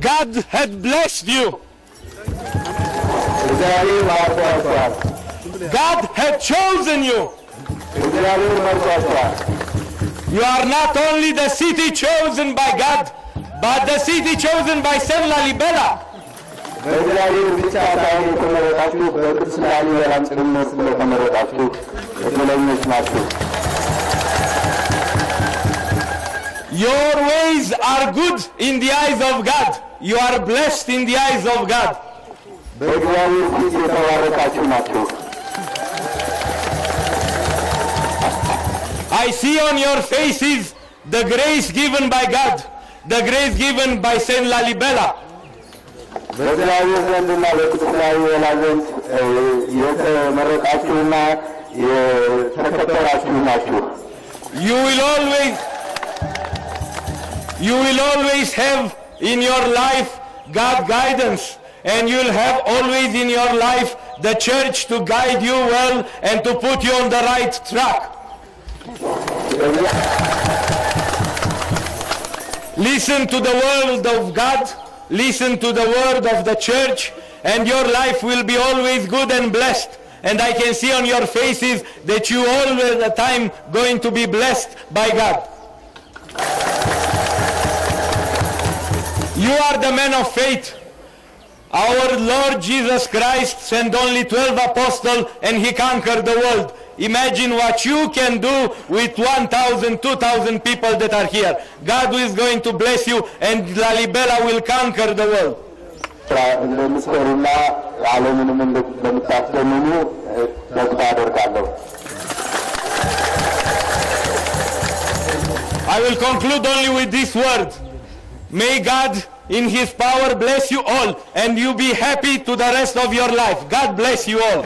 God had blessed you. God had chosen you. You are not only the city chosen by God, but the city chosen by Saint Lalibela. Your ways are good in the eyes of God. You are blessed in the eyes of God. I see on your faces the grace given by God, the grace given by Saint Lalibela. You will always have in your life God guidance, and you will have always in your life the church to guide you well and to put you on the right track. Listen to the word of God, listen to the word of the church, and your life will be always good and blessed. And I can see on your faces that you all the time going to be blessed by God. You are the men of faith. Our Lord Jesus Christ sent only 12 apostles and he conquered the world. Imagine what you can do with 1,000, 2,000 people that are here. God is going to bless you and Lalibela will conquer the world. I will conclude only with this word. May God in his power bless you all and you be happy to the rest of your life. God bless you all.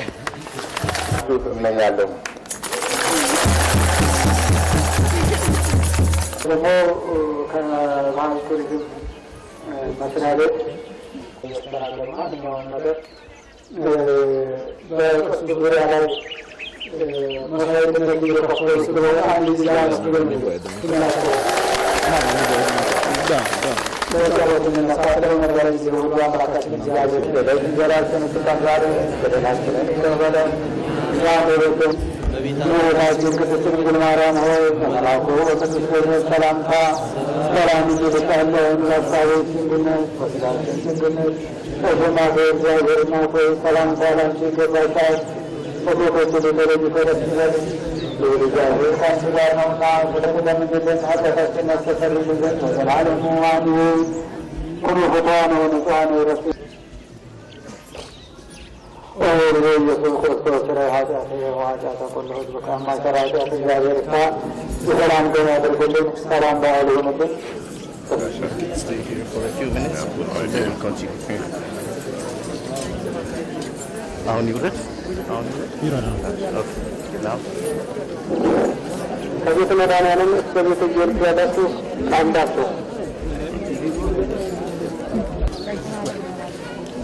Stay here for a few minutes and then continue. Okay. Now.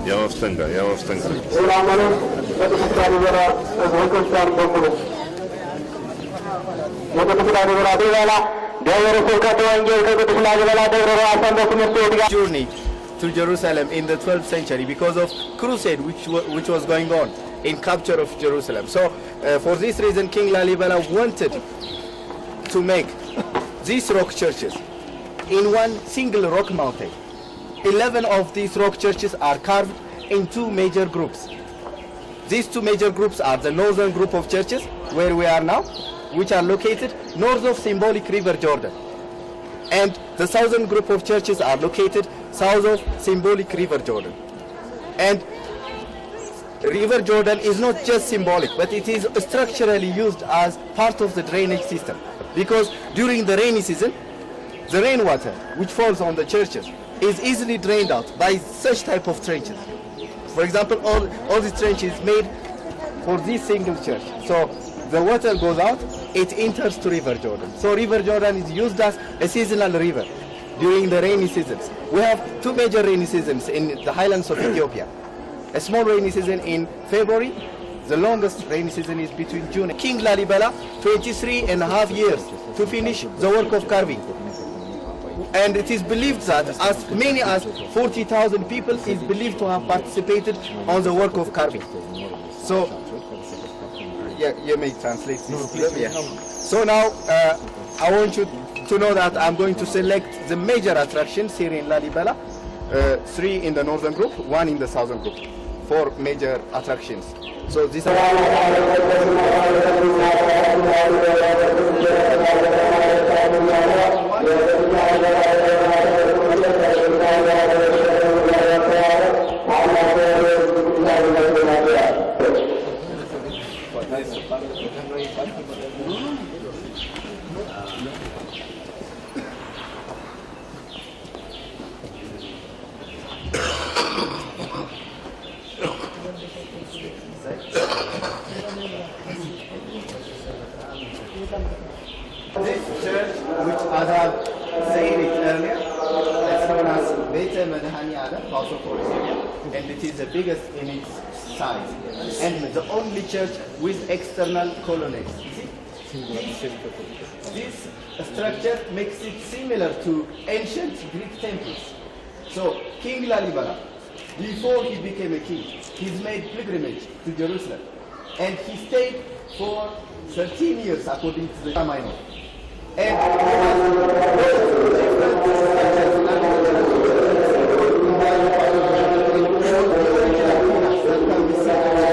Ja wstęga. Journey to Jerusalem in the 12th century because of crusade which was going on in capture of Jerusalem. So for this reason King Lalibela wanted to make these rock churches in one single rock mountain. 11 of these rock churches are carved in two major groups. These two major groups are the northern group of churches, where we are now, which are located north of symbolic River Jordan. And the southern group of churches are located south of symbolic River Jordan. And River Jordan is not just symbolic, but it is structurally used as part of the drainage system. Because during the rainy season, the rainwater which falls on the churches is easily drained out by such type of trenches. For example, all these trenches made for this single church. So the water goes out, it enters to River Jordan. So River Jordan is used as a seasonal river during the rainy seasons. We have two major rainy seasons in the highlands of Ethiopia. A small rainy season in February. The longest rainy season is between June. King Lalibela, 23 and a half years to finish the work of carving. And it is believed that as many as 40,000 people is believed to have participated on the work of carving. So, yeah, you may translate this. Yeah. So now, I want you to know that I'm going to select the major attractions here in Lalibela, 3 in the northern group, 1 in the southern group, 4 major attractions. So these are this church, which as I said it earlier, it's known as Beit Madhani Adam, House of Holy Savior, and it is the biggest in its size, and the only church with external colonnades. This structure makes it similar to ancient Greek temples. So King Lalibela, before he became a king, he's made pilgrimage to Jerusalem, and he stayed for 13 years according to the Ramayana. And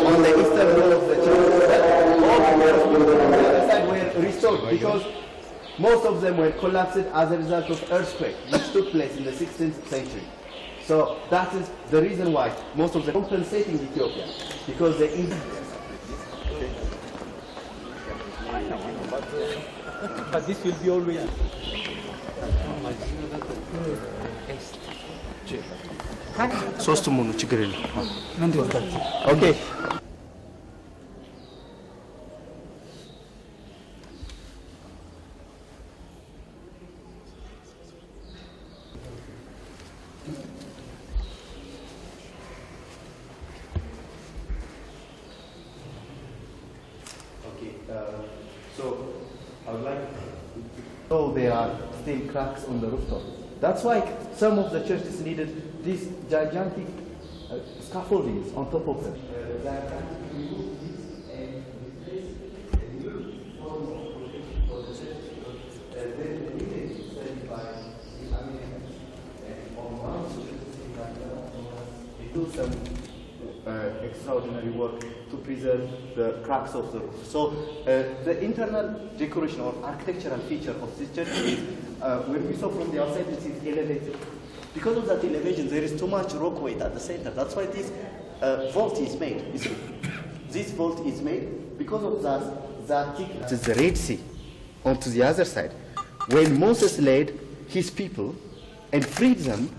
on the eastern wall of the church, all the other side were restored because most of them were collapsed as a result of earthquake which took place in the 16th century. So that is the reason why most of them are compensating Ethiopia, because they but this will be always. Okay. So I would like so there are still cracks on the rooftop. That's why some of the churches needed these gigantic scaffoldings on top of them. Do some extraordinary work to preserve the cracks of the roof. So the internal decoration or architectural feature of this church is, when we saw from the outside, it is elevated. Because of that elevation, there is too much rock weight at the center. That's why this vault is made. You see, this vault is made because of that thickness. It is the Red Sea onto the other side. When Moses led his people and freed them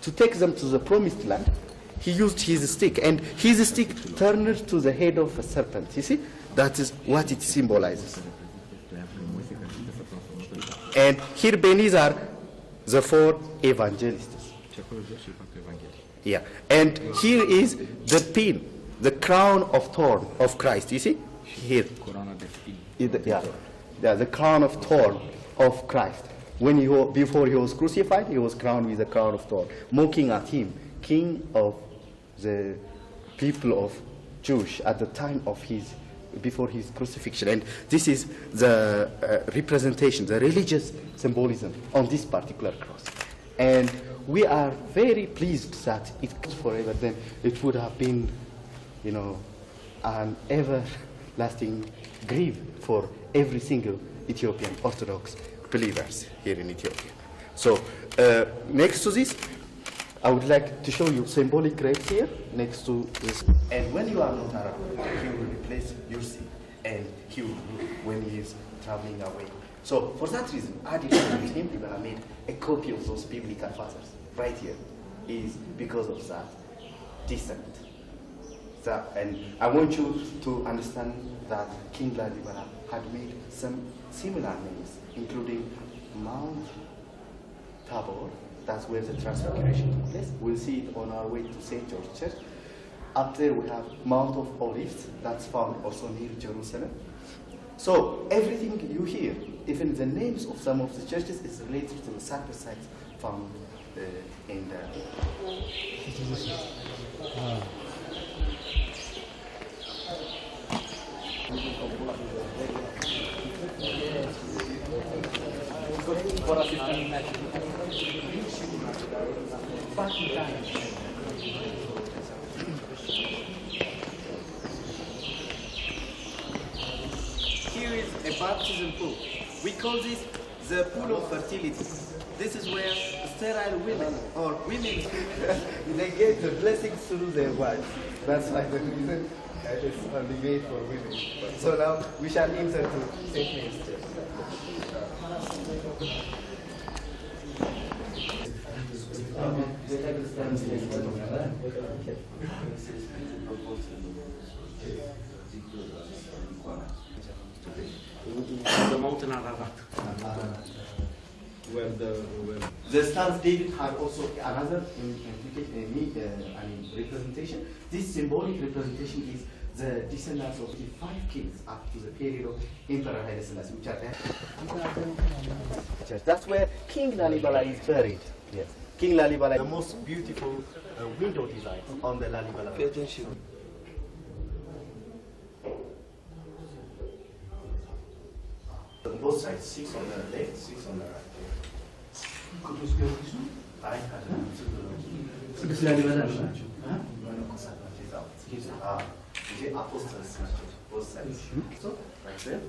to take them to the promised land, he used his stick, and his stick turned to the head of a serpent. You see, that is what it symbolizes. And here beneath are the 4 evangelists. Yeah, and here is the pin, the crown of thorn of Christ. You see, here. Yeah, the crown of thorn of Christ. When before he was crucified, he was crowned with the crown of thorn, mocking at him, king of the people of Jewish at the time of before his crucifixion. And this is the representation, the religious symbolism on this particular cross. And we are very pleased that it goes forever. Then it would have been, an everlasting grief for every single Ethiopian Orthodox believers here in Ethiopia. So next to this, I would like to show you symbolic graves here next to this. And when you are not around, he will replace your seat, and he will look when he is traveling away. So for that reason, I did not use him, but I made a copy of those biblical fathers right here. Is because of that descent. And I want you to understand that King Lalibela had made some similar names, including Mount Tabor. That's where the transfiguration took place. We'll see it on our way to St. George Church. Up there we have Mount of Olives. That's found also near Jerusalem. So everything you hear even the names of some of the churches is related to the sacred sites found in the. Here is a baptism pool. We call this the pool of fertility. This is where sterile women or women they get the blessings through their wives. That's like the reason that it's only made for women. So now we shall enter to St. Mary's Church. The mountain Ararat. The Star of David had also another representation. This symbolic representation is the descendants of the 5 kings up to the period of Emperor Haile Selassie, which are there. That's where King Lalibela is buried. Yes, King Lalibela, the most beautiful window design on the Lalibela. Pay attention. On both sides, 6 on the left, 6 on the right. The apostles, both sides. So, right there.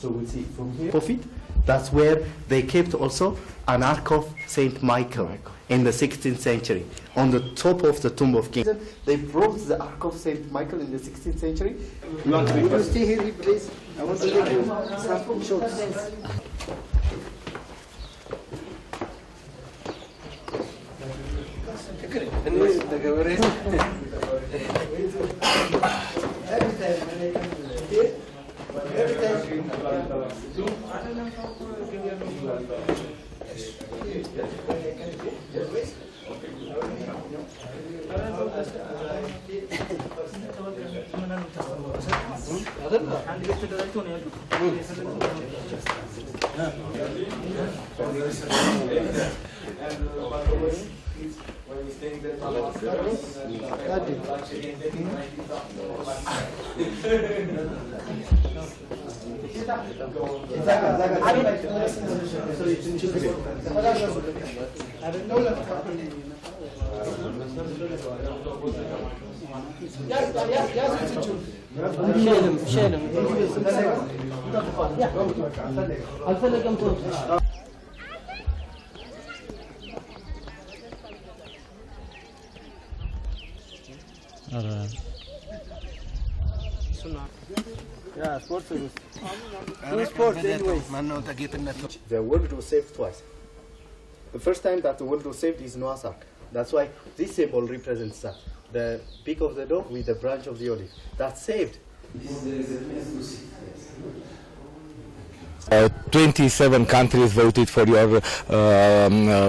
So we see from here. Profit. That's where they kept also an ark of Saint Michael in the 16th century on the top of the tomb of King. They brought the ark of Saint Michael in the 16th century. You want to stay here, please? I want to give you some shots. Yeah, sports service. Do sports anyway. The world was saved twice. The first time that the world was saved is Noah's Ark. That's why this symbol represents that. The peak of the dove with the branch of the olive. That's saved. 27 countries voted for your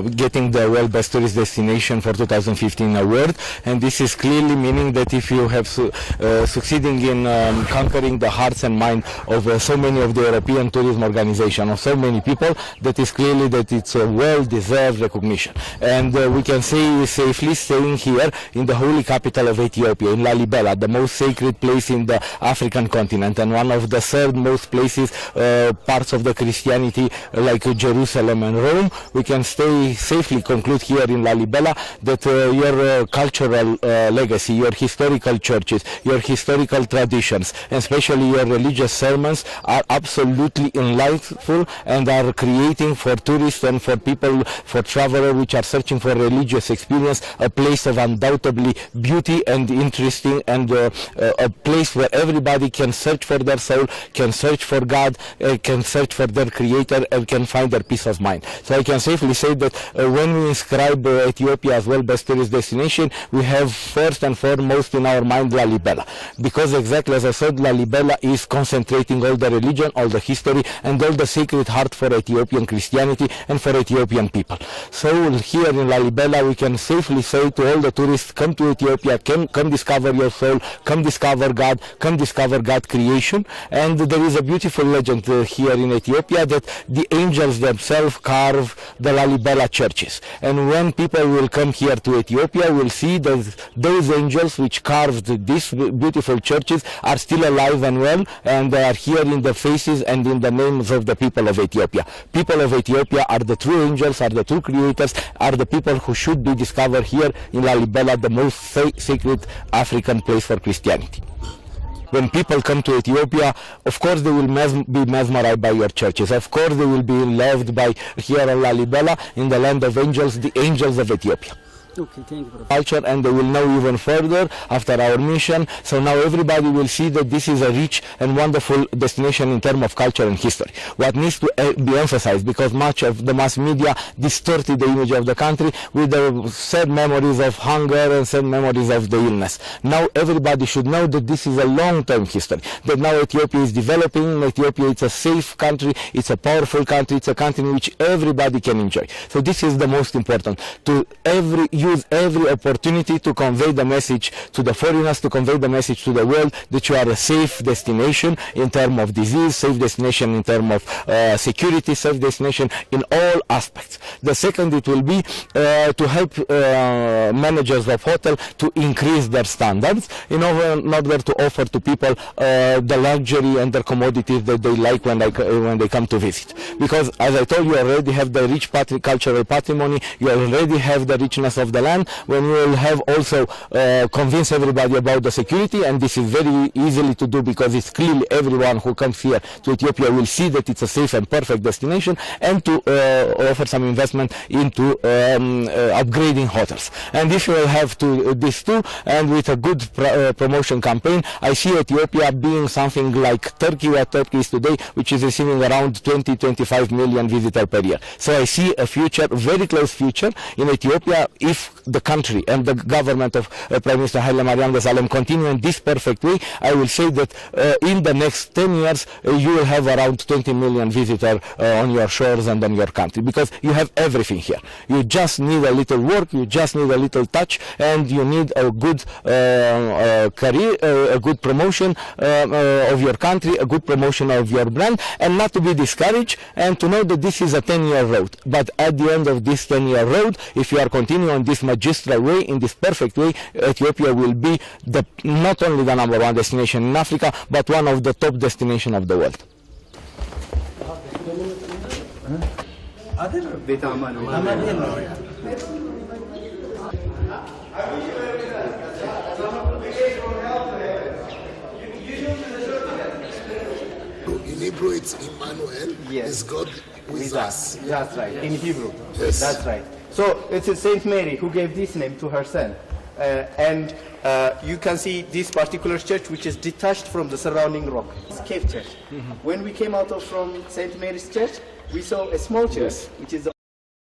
getting the World Best Tourist Destination for 2015 award, and this is clearly meaning that if you have succeeding in conquering the hearts and mind of so many of the European tourism organization, of so many people, that is clearly that it's a well-deserved recognition. And we can say safely staying here in the holy capital of Ethiopia, in Lalibela, the most sacred place in the African continent, and one of the third most places, parts of the Christianity like Jerusalem and Rome. We can stay safely conclude here in Lalibela that your cultural legacy, your historical churches, your historical traditions, and especially your religious sermons are absolutely enlightful and are creating for tourists and for people, for travelers which are searching for religious experience, a place of undoubtedly beauty and interesting, and a place where everybody can search for their soul, can search for God, can search for their creator and can find their peace of mind. So I can safely say that when we inscribe Ethiopia as well best tourist destination, we have first and foremost in our mind Lalibela, because exactly as I said, Lalibela is concentrating all the religion, all the history, and all the sacred heart for Ethiopian Christianity and for Ethiopian people. So here in Lalibela we can safely say to all the tourists, come to Ethiopia, come discover your soul, come discover God, come discover God creation. And there is a beautiful legend here in Ethiopia that the angels themselves carve the Lalibela churches, and when people will come here to Ethiopia will see that those angels which carved these beautiful churches are still alive and well, and they are here in the faces and in the names of the people of Ethiopia. People of Ethiopia are the true angels, are the true creators, are the people who should be discovered here in Lalibela, the most sacred African place for Christianity. When people come to Ethiopia, of course they will be mesmerized by your churches. Of course they will be loved by here in Lalibela, in the land of angels, the angels of Ethiopia. Okay, thank you, Culture, and they will know even further after our mission. So now everybody will see that this is a rich and wonderful destination in terms of culture and history. What needs to be emphasized, because much of the mass media distorted the image of the country with the sad memories of hunger and sad memories of the illness. Now everybody should know that this is a long-term history, that now Ethiopia is developing. Ethiopia is a safe country, it's a powerful country, it's a country in which everybody can enjoy. So this is the most important, to use every opportunity to convey the message to the foreigners, to convey the message to the world that you are a safe destination in terms of disease, safe destination in terms of security, safe destination in all aspects. The second, it will be to help managers of hotel to increase their standards in order to offer to people the luxury and the commodities that they like when they come to visit. Because as I told you, already have the rich cultural patrimony, you already have the richness of the land, when you will have also convince everybody about the security, and this is very easily to do because it's clearly everyone who comes here to Ethiopia will see that it's a safe and perfect destination, and to offer some investment into upgrading hotels. And if you will have these two, and with a good promotion campaign, I see Ethiopia being something like Turkey, where Turkey is today, which is receiving around 20-25 million visitors per year. So I see a future, very close future in Ethiopia, if the country and the government of Prime Minister Haile Mariam Desalegn continue in this perfect way. I will say that in the next 10 years you will have around 20 million visitors on your shores and on your country, because you have everything here. You just need a little work, you just need a little touch, and you need a good career, a good promotion of your country, a good promotion of your brand, and not to be discouraged, and to know that this is a 10-year road. But at the end of this 10-year road, if you are continuing on this magistral way, in this perfect way, Ethiopia will be not only the #1 destination in Africa, but one of the top destinations of the world. In Hebrew, it's Emmanuel. Yes. Is God with us. That's right, in Hebrew. Yes. That's right. So it's Saint Mary who gave this name to her son. And you can see this particular church, which is detached from the surrounding rock. It's cave church. When we came out from Saint Mary's church, we saw a small church, which is the